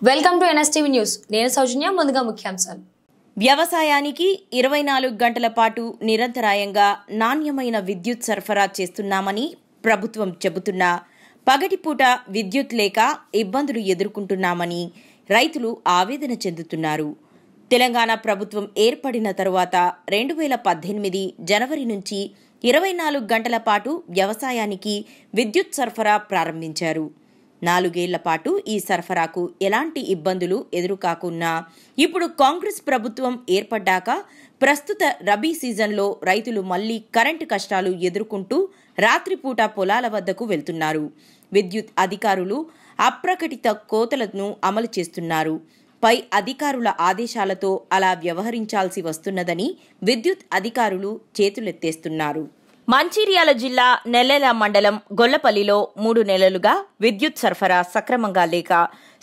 Welcome to NSTV news. నేను సౌజన్య. ముందుగా ముఖ్యాంశాలు. వ్యవసాయానికి 24 గంటల పాటు నిరంతరాయంగా నాణ్యమైన విద్యుత్ సరఫరా చేస్తున్నామని ప్రభుత్వం చెబుతున్నా పగటిపూట విద్యుత్ లేక ఇబ్బందులు ఎదుర్కొంటున్నామని రైతులు ఆవేదన చెందుతున్నారు. తెలంగాణ ప్రభుత్వం ఏర్పడిన తరువాత 2018 జనవరి నుంచి 24 గంటల పాటు వ్యవసాయానికి విద్యుత్ సరఫరా ప్రారంభించారు. 4 ఏళ్ల పాటు ఈ సరఫరాకు ఎలాంటి ఇబ్బందులు ఎదురుకాకున్నా ఇప్పుడు కాంగ్రెస్ ప్రభుత్వం ఏర్పడ్డాక ప్రస్తుత రబీ సీజన్లో రైతులు మళ్లీ కరెంటు కష్టాలు ఎదుర్కొంటూ రాత్రిపూట పొలాల వద్దకు వెళ్తున్నారు. విద్యుత్ అధికారులు అప్రకటిత కోతలను అమలు చేస్తున్నారు. పై అధికారుల ఆదేశాలతో అలా వ్యవహరించాల్సి వస్తున్నదని విద్యుత్ అధికారులు చేతులెత్తేస్తున్నారు. మంచిర్యాల జిల్లా నెల్లెల మండలం గొల్లపల్లిలో 3 నెలలుగా విద్యుత్ సరఫరా సక్రమంగా లేక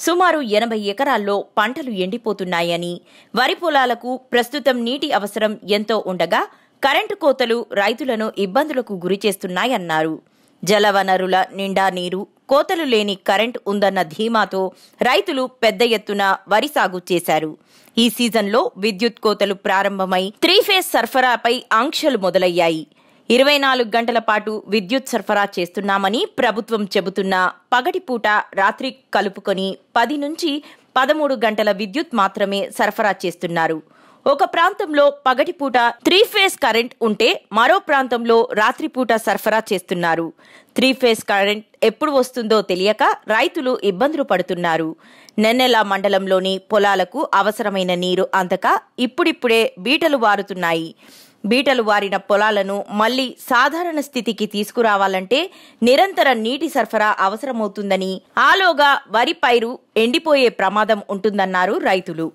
సుమారు 80 ఎకరాల్లో పంటలు ఎండిపోతున్నాయని, వరి పొలాలకు ప్రస్తుతం నీటి అవసరం ఎంతో ఉండగా కరెంటు కోతలు రైతులను ఇబ్బందులకు గురిచేస్తున్నాయన్నారు. జలవనరుల నిండా నీరు, కోతలు లేని కరెంటు ఉందన్న ధీమాతో రైతులు పెద్ద ఎత్తున వరి సాగు చేశారు. ఈ సీజన్లో విద్యుత్ కోతలు ప్రారంభమై 3 ఫేజ్ సరఫరాపై ఆంక్షలు మొదలయ్యాయి. 24 గంటల పాటు విద్యుత్ సరఫరా చేస్తున్నామని ప్రభుత్వం చెబుతున్నా పగటిపూట రాత్రి కలుపుకొని 10 నుంచి 13 గంటల విద్యుత్ మాత్రమే సరఫరా చేస్తున్నారు. ఒక ప్రాంతంలో పగటిపూట 3 ఫేజ్ కరెంట్ ఉంటే మరో ప్రాంతంలో రాత్రిపూట సరఫరా చేస్తున్నారు. 3 ఫేజ్ కరెంట్ ఎప్పుడు వస్తుందో తెలియక రైతులు ఇబ్బందులు పడుతున్నారు. నెన్నెల మండలంలోని పొలాలకు అవసరమైన నీరు అందక ఇప్పుడిప్పుడే బీటలు వారుతున్నాయి. బీటలు వారిన పొలాలను మళ్లీ సాధారణ స్థితికి తీసుకురావాలంటే నిరంతర నీటి సరఫరా అవసరమవుతుందని, ఆలోగా వరి పైరు ఎండిపోయే ప్రమాదం ఉంటుందన్నారు రైతులు.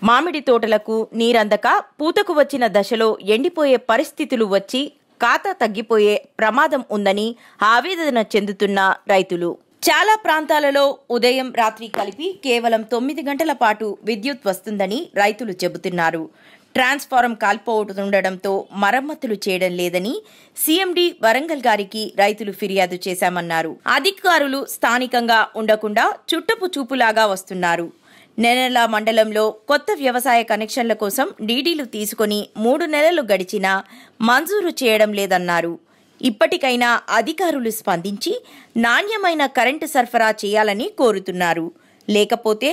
మామిడి తోటలకు నీరందక పూతకు వచ్చిన దశలో ఎండిపోయే పరిస్థితులు వచ్చి ఖాతా తగ్గిపోయే ప్రమాదం ఉందని ఆవేదన చెందుతున్న రైతులు. చాలా ప్రాంతాలలో ఉదయం రాత్రి కలిపి కేవలం 9 గంటల పాటు విద్యుత్ వస్తుందని రైతులు చెబుతున్నారు. ట్రాన్స్ఫారం కాల్పోతుండటంతో మరమ్మతులు చేయడం లేదని సీఎండీ వరంగల్ గారికి రైతులు ఫిర్యాదు చేశామన్నారు. అధికారులు స్థానికంగా ఉండకుండా చుట్టపు చూపులాగా వస్తున్నారు. నెన్నెల మండలంలో కొత్త వ్యవసాయ కనెక్షన్ల కోసం డీడీలు తీసుకుని 3 నెలలు గడిచినా మంజూరు చేయడం లేదన్నారు. ఇప్పటికైనా అధికారులు స్పందించి నాణ్యమైన కరెంటు సరఫరా చేయాలని కోరుతున్నారు. లేకపోతే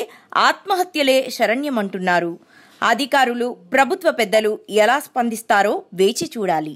ఆత్మహత్యలే శరణ్యమంటున్నారు. అధికారులు, ప్రభుత్వ పెద్దలు ఎలా స్పందిస్తారో వేచి చూడాలి.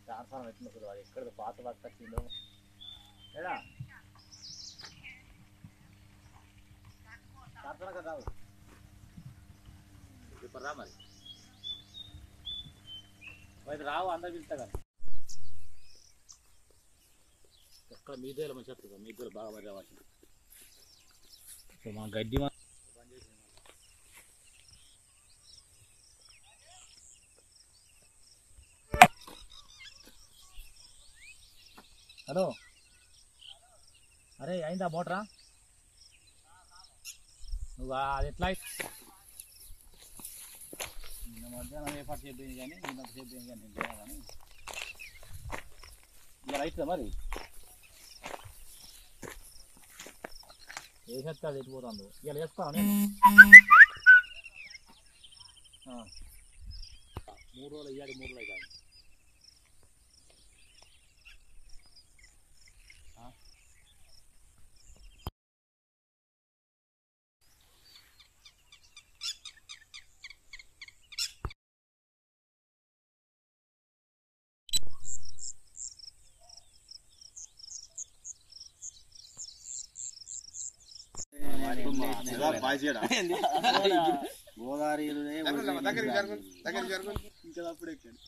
ట్రాన్స్ఫార్మర్ ఎట్లా అది ఎక్కడ పాత వర్క్ వచ్చిందో లేదా ట్రాన్స్ఫార్మర్ రావు ఇప్పుడు రా మరి అయితే రావు అందరు పిలుస్తా కదా ఎక్కడ మీ దగ్గర మంచి వస్తుంది మీ దగ్గర బాగా మరి రావాలి మా గడ్డి హలో అరే అయిందా మోటరా నువ్వు అది ఎట్లా నిన్న మధ్యాహ్నం ఏర్పాటు చేయింది కానీ నిన్న చేయింది కానీ నేను కానీ ఇలా రైతుందా మరి ఏ చెత్త అది ఎట్టిపోతుందో ఇలా వేసుకోవాలి నేను 3 రోజులు ఇయ్యాలి 3 రోజులు కాదు గోదావరి ఇంకా అప్పుడు ఎక్కాడు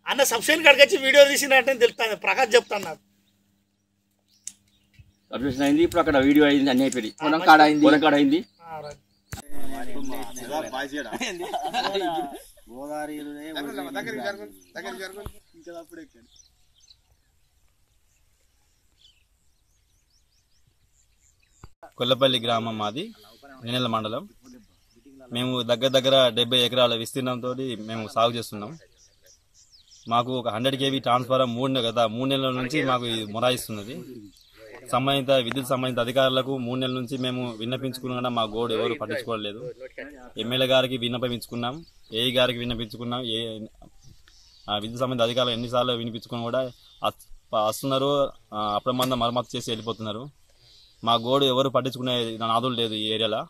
అన్న సబ్స్టేషన్ కాడికి వచ్చి వీడియో తీసినట్టు తెలుస్తాను. ప్రకాష్ చెప్తాను నాకు సబ్స్టేషన్ అయింది. ఇప్పుడు అక్కడ వీడియో అయింది, అన్ని అయిపోయింది. పొలం కాడ అయింది. గోదావరి ఇంకా అప్పుడు ఎక్కాడు కొల్లపల్లి గ్రామం మాది, నెనెల మండలం. మేము దగ్గర 70 ఎకరాల విస్తీర్ణంతో మేము సాగు చేస్తున్నాం. మాకు ఒక 100 kV ట్రాన్స్ఫారం 3 నెలల నుంచి మాకు మొరాయిస్తున్నది. సంబంధిత విద్యుత్ సంబంధిత అధికారులకు 3 నెలల నుంచి మేము విన్నపించుకున్నా మా గోడు ఎవరు పట్టించుకోవట్లేదు. ఎమ్మెల్యే గారికి విన్నపించుకున్నాం, ఏఈ గారికి విన్నపించుకున్నాం. విద్యుత్ సంబంధిత అధికారులు ఎన్నిసార్లు వినిపించుకుని కూడా వస్తున్నారు, అప్రమంద మరమ్మతు చేసి వెళ్ళిపోతున్నారు. మా గోడు ఎవరు పట్టించుకునే నాదులు లేదు ఈ ఏరియాలో.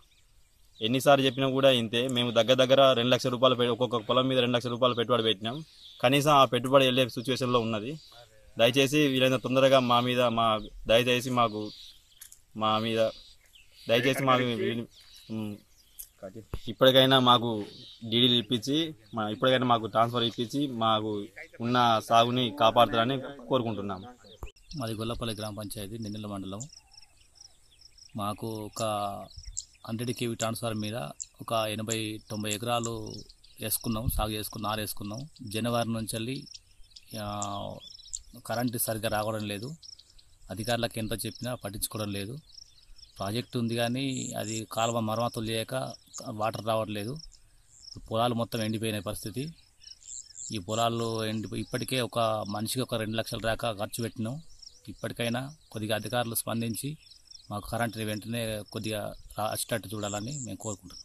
ఎన్నిసార్లు చెప్పినా కూడా ఇంతే. మేము దగ్గర 2 లక్షల రూపాయలు ఒక్కొక్క పొలం మీద 2 లక్షల రూపాయలు పెట్టుబడి పెట్టినాం. కనీసం ఆ పెట్టుబడి వెళ్ళే సిచ్యువేషన్లో ఉన్నది. దయచేసి వీలైనంత తొందరగా దయచేసి మాకు ఇప్పటికైనా మాకు డీడీలు ఇప్పించి ఇప్పటికైనా మాకు ట్రాన్స్ఫర్ ఇప్పించి మాకు ఉన్న సాగుని కాపాడుతారని కోరుకుంటున్నాం. మాది గొల్లపల్లి గ్రామ పంచాయతీ, నెన్నెల మండలం. మాకు ఒక 100 kV ట్రాన్స్ఫర్ మీద ఒక 80-90 ఎకరాలు సాగు చేసుకున్నాం, నారేసుకున్నాం. జనవరి నుంచి వెళ్ళి కరెంటు సరిగ్గా రావడం లేదు. అధికారులకు ఎంత చెప్పినా పట్టించుకోవడం లేదు. ప్రాజెక్టు ఉంది కానీ అది కాలువ మరమ్మతులు చేయక వాటర్ రావట్లేదు. పొలాలు మొత్తం ఎండిపోయిన పరిస్థితి. ఈ పొలాలు ఇప్పటికే ఒక మనిషికి ఒక 2 లక్షల దాకా ఖర్చు పెట్టినాం. ఇప్పటికైనా కొద్దిగా అధికారులు స్పందించి మాకు కరెంటుని వెంటనే కొద్దిగా వచ్చేటట్టు చూడాలని మేము కోరుకుంటున్నాం.